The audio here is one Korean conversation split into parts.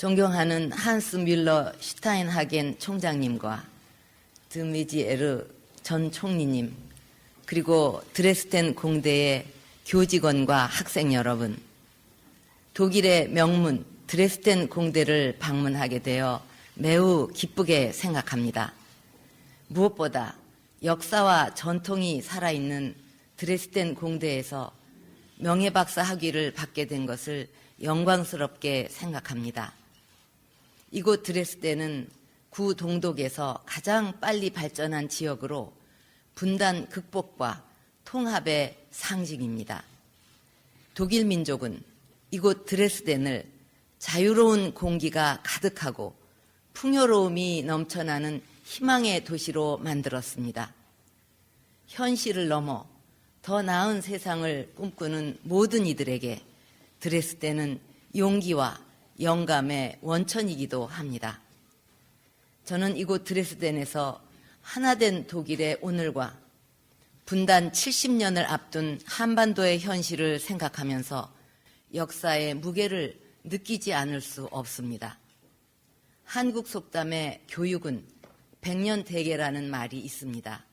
존경하는 한스 뮬러 슈타인하겐 총장님과 드미지에르 전 총리님, 그리고 드레스덴 공대의 교직원과 학생 여러분, 독일의 명문 드레스덴 공대를 방문하게 되어 매우 기쁘게 생각합니다. 무엇보다 역사와 전통이 살아있는 드레스덴 공대에서 명예박사 학위를 받게 된 것을 영광스럽게 생각합니다. 이곳 드레스덴은 구 동독에서 가장 빨리 발전한 지역으로 분단 극복과 통합의 상징입니다. 독일 민족은 이곳 드레스덴을 자유로운 공기가 가득하고 풍요로움이 넘쳐나는 희망의 도시로 만들었습니다. 현실을 넘어 더 나은 세상을 꿈꾸는 모든 이들에게 드레스덴은 용기와 영감의 원천이기도 합니다. 저는 이곳 드레스덴에서 하나된 독일의 오늘과 분단 70년을 앞둔 한반도의 현실을 생각하면서 역사의 무게를 느끼지 않을 수 없습니다. 한국 속담에 교육은 백년대계라는 말이 있습니다.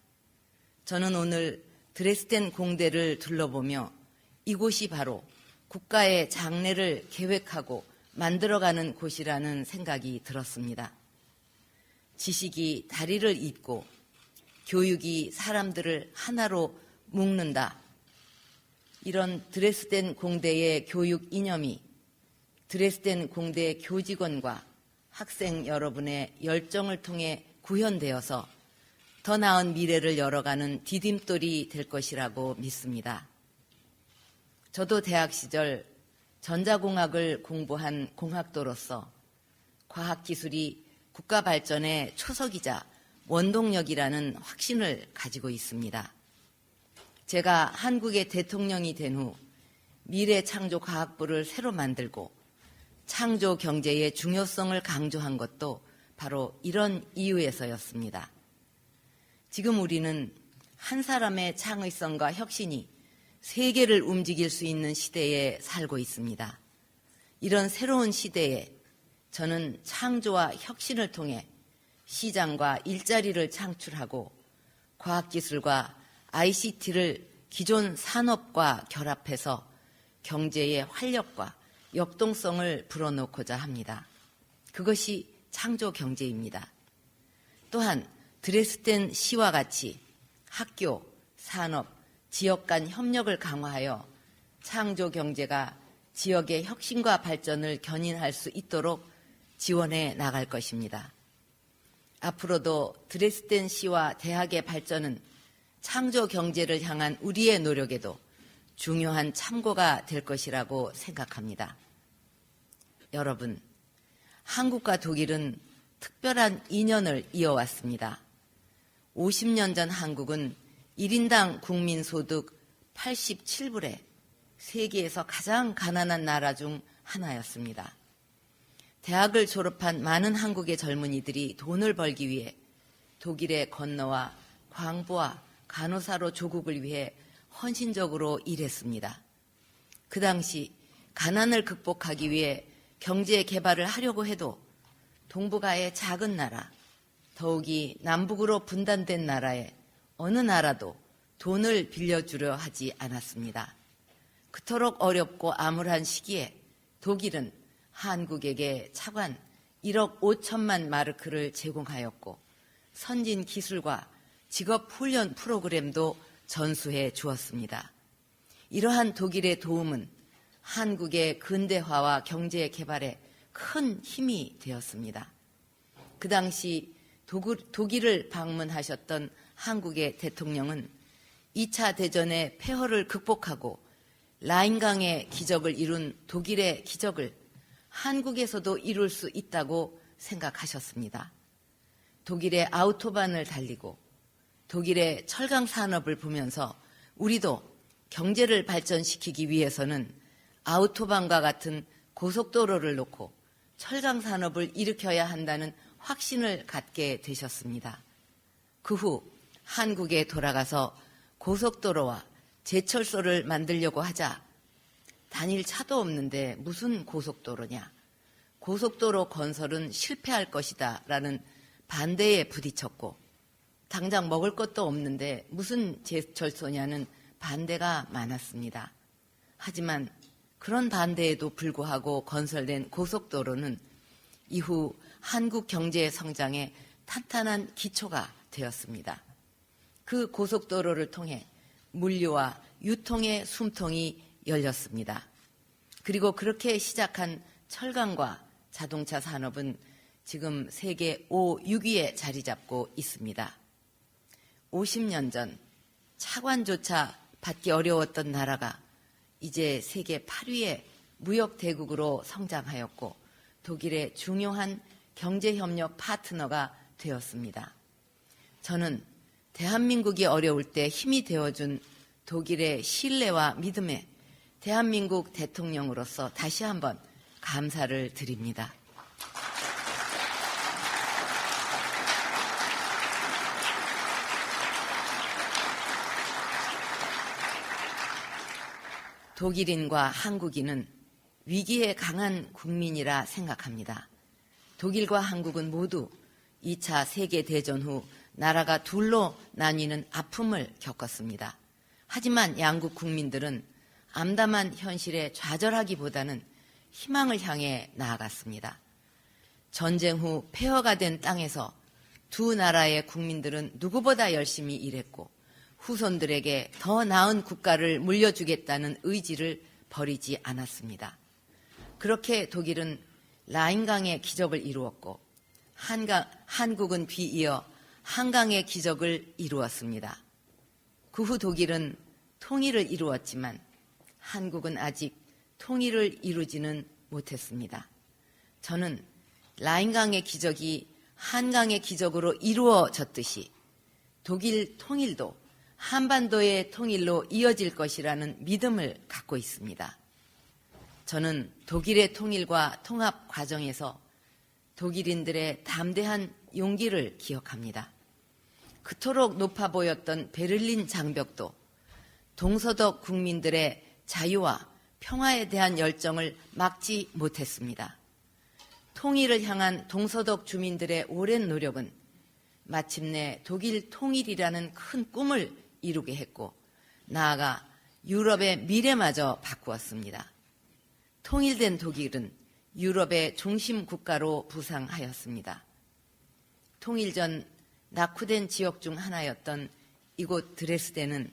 저는 오늘 드레스덴 공대를 둘러보며 이곳이 바로 국가의 장래를 계획하고 만들어가는 곳이라는 생각이 들었습니다. 지식이 다리를 잇고 교육이 사람들을 하나로 묶는다. 이런 드레스덴 공대의 교육 이념이 드레스덴 공대 교직원과 학생 여러분의 열정을 통해 구현되어서 더 나은 미래를 열어가는 디딤돌이 될 것이라고 믿습니다. 저도 대학 시절 전자공학을 공부한 공학도로서 과학기술이 국가 발전의 초석이자 원동력이라는 확신을 가지고 있습니다. 제가 한국의 대통령이 된 후 미래창조과학부를 새로 만들고 창조경제의 중요성을 강조한 것도 바로 이런 이유에서였습니다. 지금 우리는 한 사람의 창의성과 혁신이 세계를 움직일 수 있는 시대에 살고 있습니다. 이런 새로운 시대에 저는 창조와 혁신을 통해 시장과 일자리를 창출하고 과학기술과 ICT를 기존 산업과 결합해서 경제의 활력과 역동성을 불어넣고자 합니다. 그것이 창조경제입니다. 또한 드레스덴 시와 같이 학교, 산업, 지역 간 협력을 강화하여 창조경제가 지역의 혁신과 발전을 견인할 수 있도록 지원해 나갈 것입니다. 앞으로도 드레스덴 시와 대학의 발전은 창조경제를 향한 우리의 노력에도 중요한 참고가 될 것이라고 생각합니다. 여러분, 한국과 독일은 특별한 인연을 이어왔습니다. 50년 전 한국은 1인당 국민소득 87불에 세계에서 가장 가난한 나라 중 하나였습니다. 대학을 졸업한 많은 한국의 젊은이들이 돈을 벌기 위해 독일에 건너와 광부와 간호사로 조국을 위해 헌신적으로 일했습니다. 그 당시 가난을 극복하기 위해 경제 개발을 하려고 해도 동북아의 작은 나라, 더욱이 남북으로 분단된 나라에 어느 나라도 돈을 빌려주려 하지 않았습니다. 그토록 어렵고 암울한 시기에 독일은 한국에게 차관 1억 5천만 마르크를 제공하였고 선진 기술과 직업 훈련 프로그램도 전수해 주었습니다. 이러한 독일의 도움은 한국의 근대화와 경제 개발에 큰 힘이 되었습니다. 그 당시 독일을 방문하셨던 한국의 대통령은 2차 대전의 폐허를 극복하고 라인강의 기적을 이룬 독일의 기적을 한국에서도 이룰 수 있다고 생각하셨습니다. 독일의 아우토반을 달리고 독일의 철강 산업을 보면서 우리도 경제를 발전시키기 위해서는 아우토반과 같은 고속도로를 놓고 철강 산업을 일으켜야 한다는 확신을 갖게 되셨습니다. 그 후 한국에 돌아가서 고속도로와 제철소를 만들려고 하자 다닐 차도 없는데 무슨 고속도로냐, 고속도로 건설은 실패할 것이다 라는 반대에 부딪혔고, 당장 먹을 것도 없는데 무슨 제철소냐는 반대가 많았습니다. 하지만 그런 반대에도 불구하고 건설된 고속도로는 이후 한국 경제의 성장에 탄탄한 기초가 되었습니다. 그 고속도로를 통해 물류와 유통의 숨통이 열렸습니다. 그리고 그렇게 시작한 철강과 자동차 산업은 지금 세계 5, 6위에 자리 잡고 있습니다. 50년 전 차관조차 받기 어려웠던 나라가 이제 세계 8위의 무역대국으로 성장하였고 독일의 중요한 경제협력 파트너가 되었습니다. 저는 대한민국이 어려울 때 힘이 되어준 독일의 신뢰와 믿음에 대한민국 대통령으로서 다시 한번 감사를 드립니다. 독일인과 한국인은 위기에 강한 국민이라 생각합니다. 독일과 한국은 모두 2차 세계대전 후 나라가 둘로 나뉘는 아픔을 겪었습니다. 하지만 양국 국민들은 암담한 현실에 좌절하기보다는 희망을 향해 나아갔습니다. 전쟁 후 폐허가 된 땅에서 두 나라의 국민들은 누구보다 열심히 일했고 후손들에게 더 나은 국가를 물려주겠다는 의지를 버리지 않았습니다. 그렇게 독일은 라인강의 기적을 이루었고 한국은 뒤이어 한강의 기적을 이루었습니다. 그 후 독일은 통일을 이루었지만 한국은 아직 통일을 이루지는 못했습니다. 저는 라인강의 기적이 한강의 기적으로 이루어졌듯이 독일 통일도 한반도의 통일로 이어질 것이라는 믿음을 갖고 있습니다. 저는 독일의 통일과 통합 과정에서 독일인들의 담대한 용기를 기억합니다. 그토록 높아 보였던 베를린 장벽도 동서독 국민들의 자유와 평화에 대한 열정을 막지 못했습니다. 통일을 향한 동서독 주민들의 오랜 노력은 마침내 독일 통일이라는 큰 꿈을 이루게 했고 나아가 유럽의 미래마저 바꾸었습니다. 통일된 독일은 유럽의 중심 국가로 부상하였습니다. 통일 전 낙후된 지역 중 하나였던 이곳 드레스덴은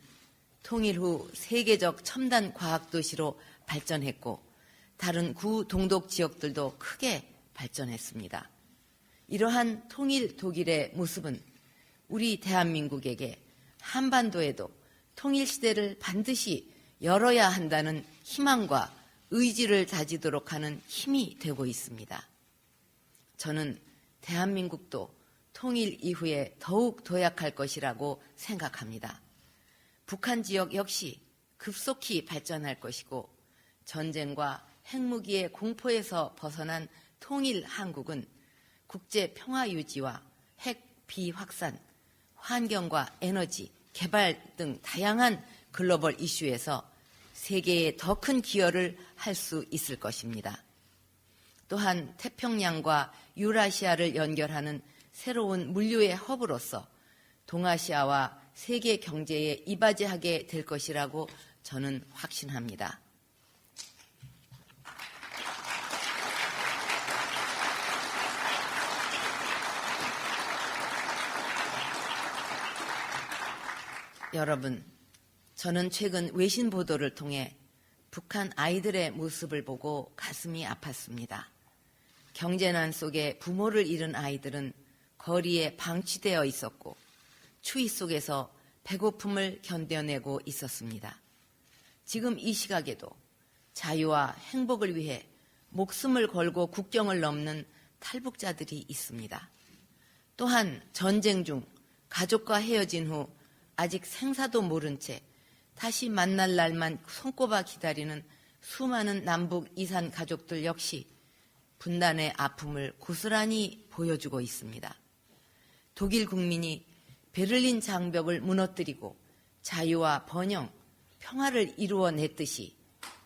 통일 후 세계적 첨단 과학도시로 발전했고 다른 구동독 지역들도 크게 발전했습니다. 이러한 통일 독일의 모습은 우리 대한민국에게 한반도에도 통일 시대를 반드시 열어야 한다는 희망과 의지를 다지도록 하는 힘이 되고 있습니다. 저는 대한민국도 통일 이후에 더욱 도약할 것이라고 생각합니다. 북한 지역 역시 급속히 발전할 것이고 전쟁과 핵무기의 공포에서 벗어난 통일 한국은 국제 평화 유지와 핵 비확산, 환경과 에너지, 개발 등 다양한 글로벌 이슈에서 세계에 더 큰 기여를 할 수 있을 것입니다. 또한 태평양과 유라시아를 연결하는 새로운 물류의 허브로서 동아시아와 세계 경제에 이바지하게 될 것이라고 저는 확신합니다. 여러분, 저는 최근 외신 보도를 통해 북한 아이들의 모습을 보고 가슴이 아팠습니다. 경제난 속에 부모를 잃은 아이들은 거리에 방치되어 있었고 추위 속에서 배고픔을 견뎌내고 있었습니다. 지금 이 시각에도 자유와 행복을 위해 목숨을 걸고 국경을 넘는 탈북자들이 있습니다. 또한 전쟁 중 가족과 헤어진 후 아직 생사도 모른 채 다시 만날 날만 손꼽아 기다리는 수많은 남북 이산 가족들 역시 분단의 아픔을 고스란히 보여주고 있습니다. 독일 국민이 베를린 장벽을 무너뜨리고 자유와 번영, 평화를 이루어냈듯이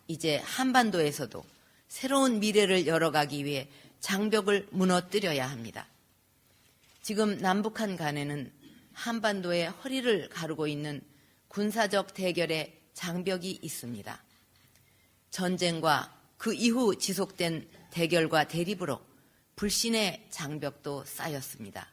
이제 한반도에서도 새로운 미래를 열어가기 위해 장벽을 무너뜨려야 합니다. 지금 남북한 간에는 한반도의 허리를 가르고 있는 군사적 대결의 장벽이 있습니다. 전쟁과 그 이후 지속된 대결과 대립으로 불신의 장벽도 쌓였습니다.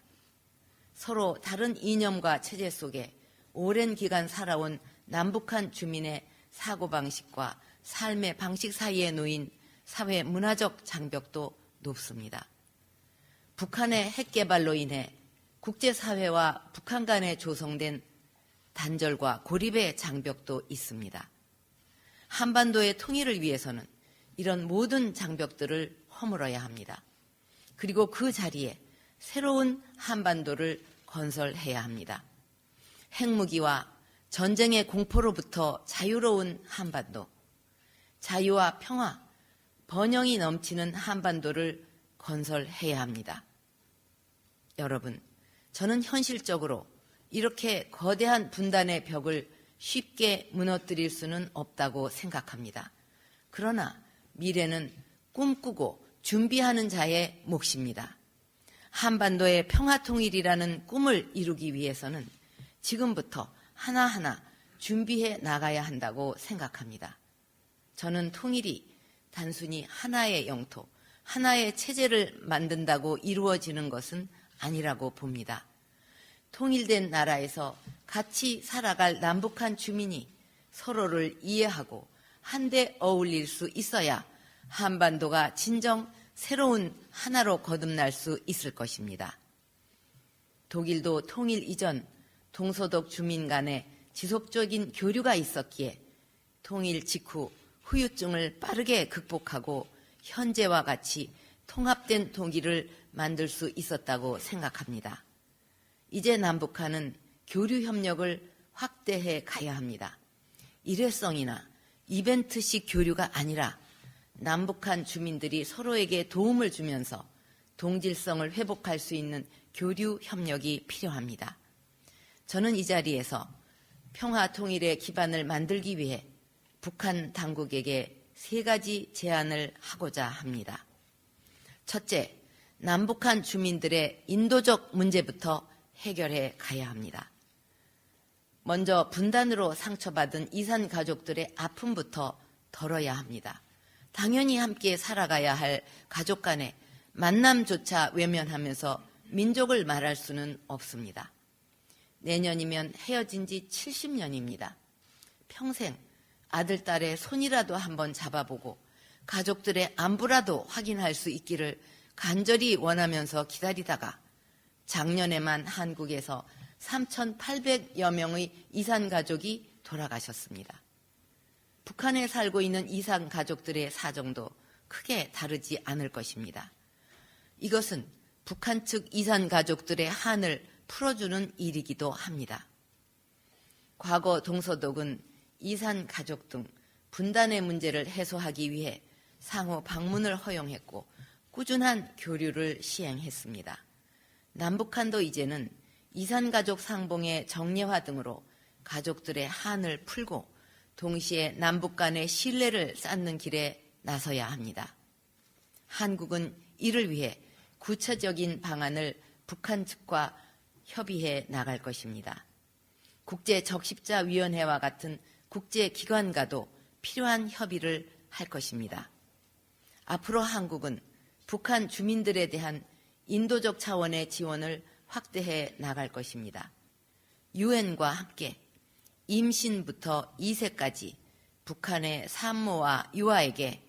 서로 다른 이념과 체제 속에 오랜 기간 살아온 남북한 주민의 사고방식과 삶의 방식 사이에 놓인 사회 문화적 장벽도 높습니다. 북한의 핵 개발로 인해 국제사회와 북한 간에 조성된 단절과 고립의 장벽도 있습니다. 한반도의 통일을 위해서는 이런 모든 장벽들을 허물어야 합니다. 그리고 그 자리에 새로운 한반도를 건설해야 합니다. 핵무기와 전쟁의 공포로부터 자유로운 한반도, 자유와 평화, 번영이 넘치는 한반도를 건설해야 합니다. 여러분, 저는 현실적으로 이렇게 거대한 분단의 벽을 쉽게 무너뜨릴 수는 없다고 생각합니다. 그러나 미래는 꿈꾸고 준비하는 자의 몫입니다. 한반도의 평화통일이라는 꿈을 이루기 위해서는 지금부터 하나하나 준비해 나가야 한다고 생각합니다. 저는 통일이 단순히 하나의 영토, 하나의 체제를 만든다고 이루어지는 것은 아니라고 봅니다. 통일된 나라에서 같이 살아갈 남북한 주민이 서로를 이해하고 한데 어울릴 수 있어야 한반도가 진정 새로운 하나로 거듭날 수 있을 것입니다. 독일도 통일 이전 동서독 주민 간에 지속적인 교류가 있었기에 통일 직후 후유증을 빠르게 극복하고 현재와 같이 통합된 독일을 만들 수 있었다고 생각합니다. 이제 남북한은 교류 협력을 확대해 가야 합니다. 일회성이나 이벤트식 교류가 아니라 남북한 주민들이 서로에게 도움을 주면서 동질성을 회복할 수 있는 교류 협력이 필요합니다. 저는 이 자리에서 평화 통일의 기반을 만들기 위해 북한 당국에게 3가지 제안을 하고자 합니다. 첫째, 남북한 주민들의 인도적 문제부터 해결해 가야 합니다. 먼저 분단으로 상처받은 이산 가족들의 아픔부터 덜어야 합니다. 당연히 함께 살아가야 할 가족 간의 만남조차 외면하면서 민족을 말할 수는 없습니다. 내년이면 헤어진 지 70년입니다. 평생 아들, 딸의 손이라도 한번 잡아보고 가족들의 안부라도 확인할 수 있기를 간절히 원하면서 기다리다가 작년에만 한국에서 3,800여 명의 이산 가족이 돌아가셨습니다. 북한에 살고 있는 이산 가족들의 사정도 크게 다르지 않을 것입니다. 이것은 북한 측 이산 가족들의 한을 풀어주는 일이기도 합니다. 과거 동서독은 이산 가족 등 분단의 문제를 해소하기 위해 상호 방문을 허용했고 꾸준한 교류를 시행했습니다. 남북한도 이제는 이산 가족 상봉의 정례화 등으로 가족들의 한을 풀고 동시에 남북 간의 신뢰를 쌓는 길에 나서야 합니다. 한국은 이를 위해 구체적인 방안을 북한 측과 협의해 나갈 것입니다. 국제적십자위원회와 같은 국제기관과도 필요한 협의를 할 것입니다. 앞으로 한국은 북한 주민들에 대한 인도적 차원의 지원을 확대해 나갈 것입니다. 유엔과 함께 임신부터 2세까지 북한의 산모와 유아에게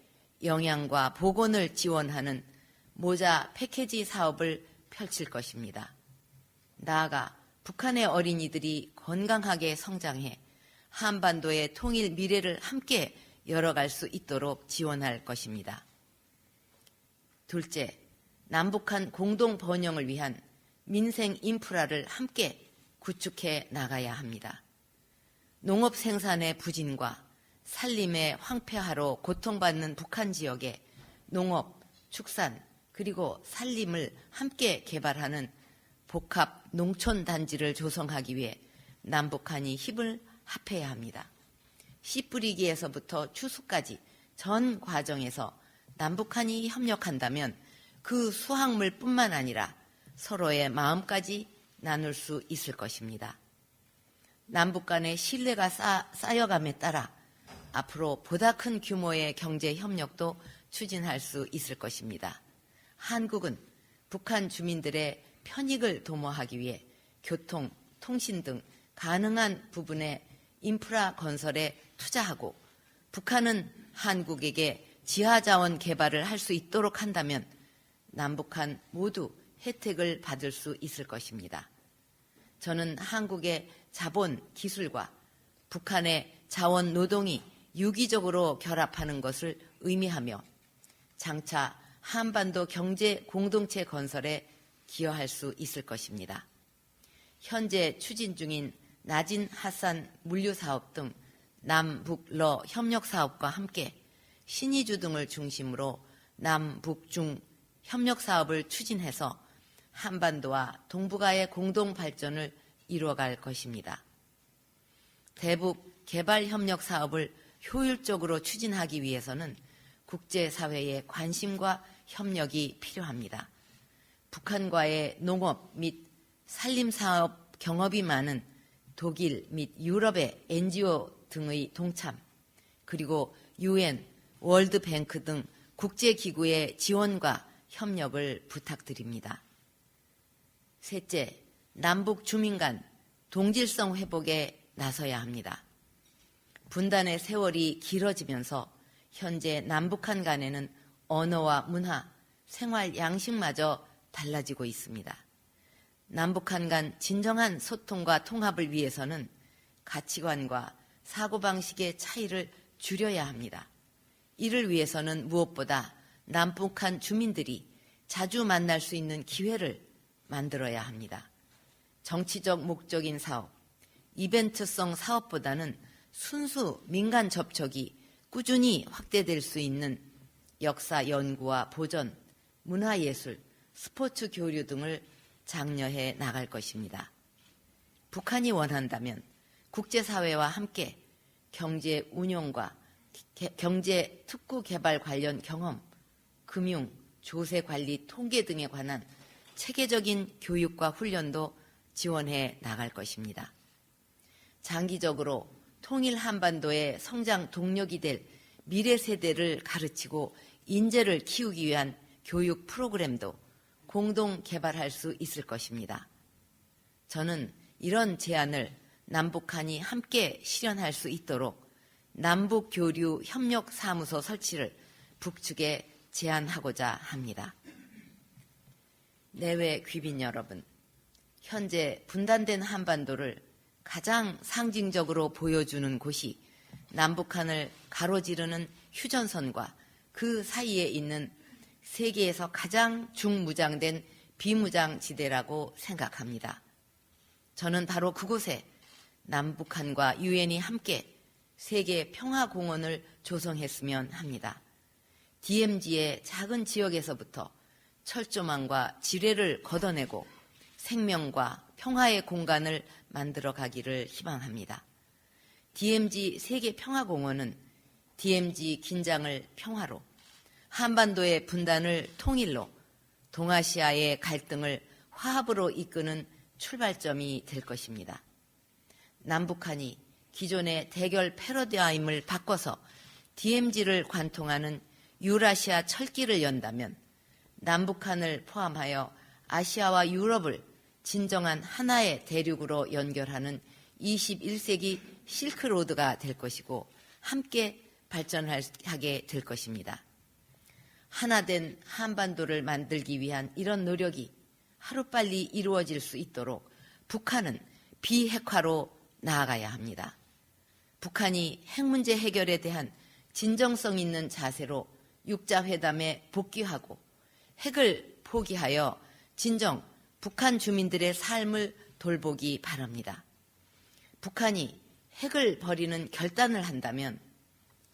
영양과 보건을 지원하는 모자 패키지 사업을 펼칠 것입니다. 나아가 북한의 어린이들이 건강하게 성장해 한반도의 통일 미래를 함께 열어갈 수 있도록 지원할 것입니다. 둘째, 남북한 공동 번영을 위한 민생 인프라를 함께 구축해 나가야 합니다. 농업 생산의 부진과 산림의 황폐화로 고통받는 북한 지역에 농업, 축산, 그리고 산림을 함께 개발하는 복합 농촌 단지를 조성하기 위해 남북한이 힘을 합해야 합니다. 씨 뿌리기에서부터 추수까지 전 과정에서 남북한이 협력한다면 그 수확물뿐만 아니라 서로의 마음까지 나눌 수 있을 것입니다. 남북 간의 신뢰가 쌓여감에 따라 앞으로 보다 큰 규모의 경제 협력도 추진할 수 있을 것입니다. 한국은 북한 주민들의 편익을 도모하기 위해 교통, 통신 등 가능한 부분의 인프라 건설에 투자하고 북한은 한국에게 지하자원 개발을 할 수 있도록 한다면 남북한 모두 혜택을 받을 수 있을 것입니다. 저는 한국의 자본, 기술과 북한의 자원, 노동이 유기적으로 결합하는 것을 의미하며 장차 한반도 경제 공동체 건설에 기여할 수 있을 것입니다. 현재 추진 중인 나진 하산 물류 사업 등 남북러 협력 사업과 함께 신의주 등을 중심으로 남북중 협력 사업을 추진해서 한반도와 동북아의 공동 발전을 이루어갈 것입니다. 대북 개발 협력 사업을 효율적으로 추진하기 위해서는 국제사회의 관심과 협력이 필요합니다. 북한과의 농업 및 산림사업 경업이 많은 독일 및 유럽의 NGO 등의 동참, 그리고 UN, 월드뱅크 등 국제기구의 지원과 협력을 부탁드립니다. 셋째, 남북 주민 간 동질성 회복에 나서야 합니다. 분단의 세월이 길어지면서 현재 남북한 간에는 언어와 문화, 생활 양식마저 달라지고 있습니다. 남북한 간 진정한 소통과 통합을 위해서는 가치관과 사고방식의 차이를 줄여야 합니다. 이를 위해서는 무엇보다 남북한 주민들이 자주 만날 수 있는 기회를 만들어야 합니다. 정치적 목적인 사업, 이벤트성 사업보다는 순수 민간 접촉이 꾸준히 확대될 수 있는 역사 연구와 보전, 문화예술, 스포츠 교류 등을 장려해 나갈 것입니다. 북한이 원한다면 국제사회와 함께 경제 운용과 경제 특구 개발 관련 경험, 금융, 조세 관리, 통계 등에 관한 체계적인 교육과 훈련도 지원해 나갈 것입니다. 장기적으로 통일 한반도의 성장 동력이 될 미래 세대를 가르치고 인재를 키우기 위한 교육 프로그램도 공동 개발할 수 있을 것입니다. 저는 이런 제안을 남북한이 함께 실현할 수 있도록 남북교류협력사무소 설치를 북측에 제안하고자 합니다. 내외 귀빈 여러분, 현재 분단된 한반도를 가장 상징적으로 보여주는 곳이 남북한을 가로지르는 휴전선과 그 사이에 있는 세계에서 가장 중무장된 비무장지대라고 생각합니다. 저는 바로 그곳에 남북한과 유엔이 함께 세계 평화공원을 조성했으면 합니다. DMZ의 작은 지역에서부터 철조망과 지뢰를 걷어내고 생명과 평화의 공간을 만들어 가기를 희망합니다. DMZ 세계평화공원은 DMZ 긴장을 평화로, 한반도의 분단을 통일로, 동아시아의 갈등을 화합으로 이끄는 출발점이 될 것입니다. 남북한이 기존의 대결 패러다임을 바꿔서 DMZ를 관통하는 유라시아 철길을 연다면 남북한을 포함하여 아시아와 유럽을 진정한 하나의 대륙으로 연결하는 21세기 실크로드가 될 것이고 함께 발전하게 될 것입니다. 하나된 한반도를 만들기 위한 이런 노력이 하루빨리 이루어질 수 있도록 북한은 비핵화로 나아가야 합니다. 북한이 핵 문제 해결에 대한 진정성 있는 자세로 육자회담에 복귀하고 핵을 포기하여 진정 북한 주민들의 삶을 돌보기 바랍니다. 북한이 핵을 버리는 결단을 한다면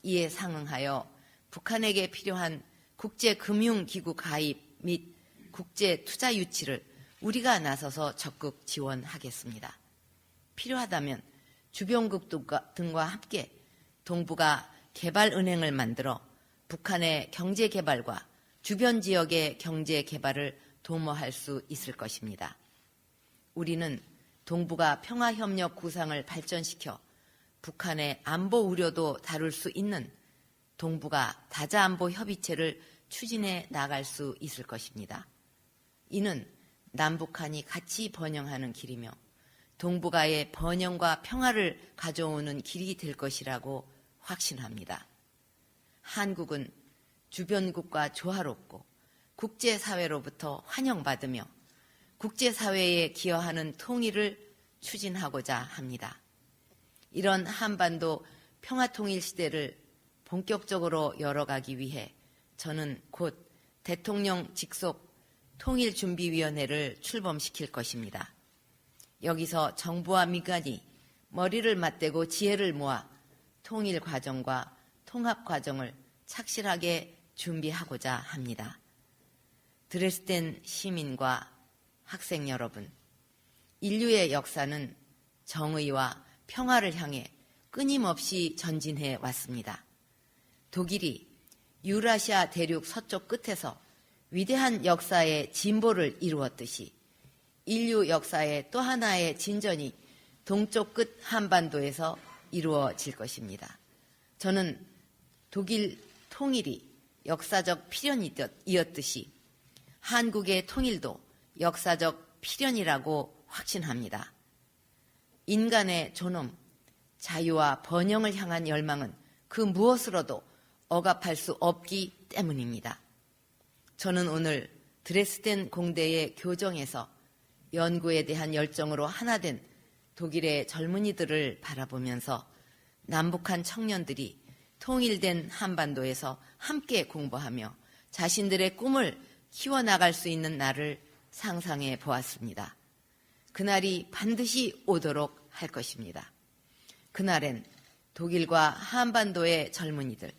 이에 상응하여 북한에게 필요한 국제금융기구 가입 및 국제투자 유치를 우리가 나서서 적극 지원하겠습니다. 필요하다면 주변국 등과 함께 동북아 개발은행을 만들어 북한의 경제개발과 주변 지역의 경제 개발을 도모할 수 있을 것입니다. 우리는 동북아 평화협력 구상을 발전시켜 북한의 안보 우려도 다룰 수 있는 동북아 다자안보 협의체를 추진해 나갈 수 있을 것입니다. 이는 남북한이 같이 번영하는 길이며 동북아의 번영과 평화를 가져오는 길이 될 것이라고 확신합니다. 한국은 주변국과 조화롭고 국제사회로부터 환영받으며 국제사회에 기여하는 통일을 추진하고자 합니다. 이런 한반도 평화통일 시대를 본격적으로 열어가기 위해 저는 곧 대통령 직속 통일준비위원회를 출범시킬 것입니다. 여기서 정부와 민간이 머리를 맞대고 지혜를 모아 통일 과정과 통합 과정을 착실하게 준비하고자 합니다. 드레스덴 시민과 학생 여러분, 인류의 역사는 정의와 평화를 향해 끊임없이 전진해 왔습니다. 독일이 유라시아 대륙 서쪽 끝에서 위대한 역사의 진보를 이루었듯이 인류 역사의 또 하나의 진전이 동쪽 끝 한반도에서 이루어질 것입니다. 저는 독일 통일이 역사적 필연이었듯이 한국의 통일도 역사적 필연이라고 확신합니다. 인간의 존엄, 자유와 번영을 향한 열망은 그 무엇으로도 억압할 수 없기 때문입니다. 저는 오늘 드레스덴 공대의 교정에서 연구에 대한 열정으로 하나 된 독일의 젊은이들을 바라보면서 남북한 청년들이 통일된 한반도에서 함께 공부하며 자신들의 꿈을 키워나갈 수 있는 날을 상상해 보았습니다. 그날이 반드시 오도록 할 것입니다. 그날엔 독일과 한반도의 젊은이들,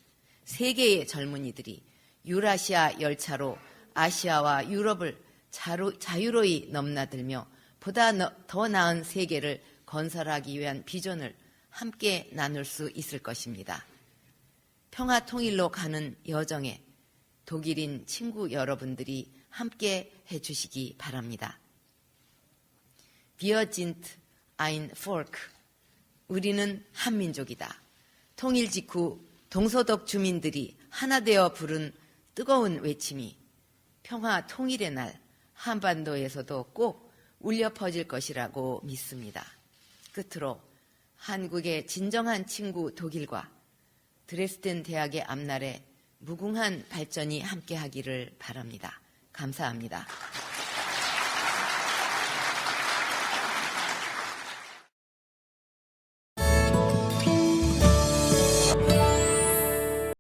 세계의 젊은이들이 유라시아 열차로 아시아와 유럽을 자유로이 넘나들며 보다 더 나은 세계를 건설하기 위한 비전을 함께 나눌 수 있을 것입니다. 평화 통일로 가는 여정에 독일인 친구 여러분들이 함께 해주시기 바랍니다. Wir sind ein Volk. 우리는 한민족이다. 통일 직후 동서독 주민들이 하나 되어 부른 뜨거운 외침이 평화 통일의 날 한반도에서도 꼭 울려 퍼질 것이라고 믿습니다. 끝으로 한국의 진정한 친구 독일과 드레스덴 대학의 앞날에 무궁한 발전이 함께하기를 바랍니다. 감사합니다.